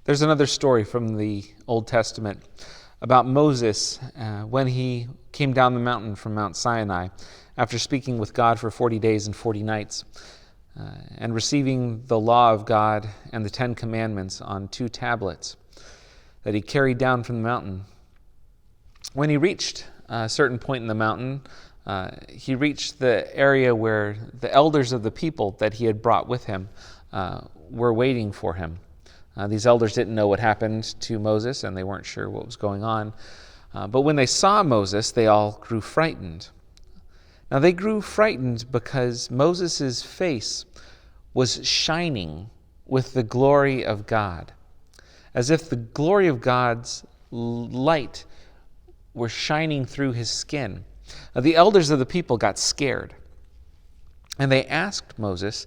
There's another story from the Old Testament about Moses when he came down the mountain from Mount Sinai after speaking with God for 40 days and 40 nights and receiving the law of God and the 10 Commandments on 2 tablets that he carried down from the mountain. When he reached a certain point in the mountain, he reached the area where the elders of the people that he had brought with him were waiting for him. These elders didn't know what happened to Moses, and they weren't sure what was going on. But when they saw Moses, they all grew frightened. Now, they grew frightened because Moses' face was shining with the glory of God, as if the glory of God's light were shining through his skin. The elders of the people got scared, and they asked Moses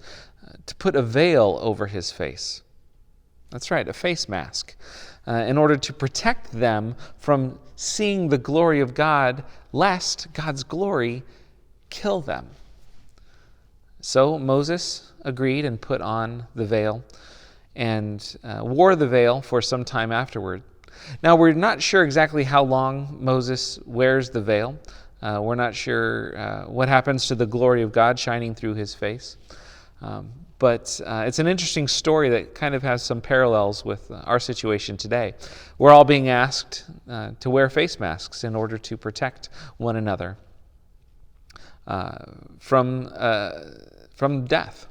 to put a veil over his face. That's right, a face mask, in order to protect them from seeing the glory of God, lest God's glory kill them. So Moses agreed and put on the veil and wore the veil for some time afterward. Now, we're not sure exactly how long Moses wears the veil. We're not sure what happens to the glory of God shining through his face. But it's an interesting story that kind of has some parallels with our situation today. We're all being asked to wear face masks in order to protect one another from death,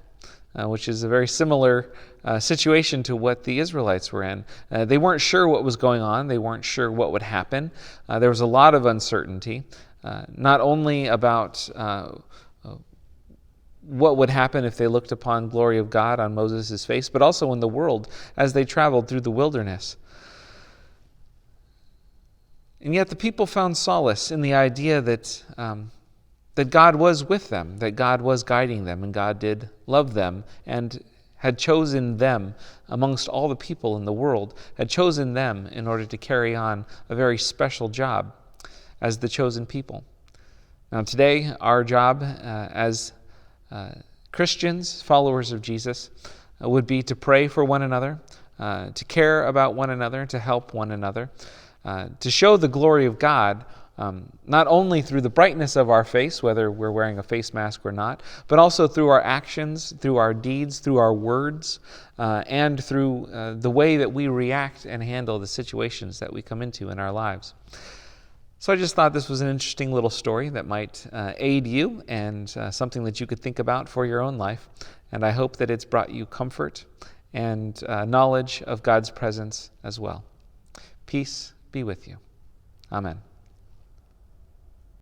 which is a very similar situation to what the Israelites were in. They weren't sure what was going on. They weren't sure what would happen. There was a lot of uncertainty, not only about what would happen if they looked upon glory of God on Moses' face, but also in the world as they traveled through the wilderness. And yet the people found solace in the idea that God was with them, that God was guiding them, and God did love them, and had chosen them amongst all the people in the world, had chosen them in order to carry on a very special job as the chosen people. Now today, our job as Christians, followers of Jesus, would be to pray for one another, to care about one another, to help one another, to show the glory of God, not only through the brightness of our face, whether we're wearing a face mask or not, but also through our actions, through our deeds, through our words, and through the way that we react and handle the situations that we come into in our lives. So I just thought this was an interesting little story that might aid you and something that you could think about for your own life. And I hope that it's brought you comfort and knowledge of God's presence as well. Peace be with you. Amen.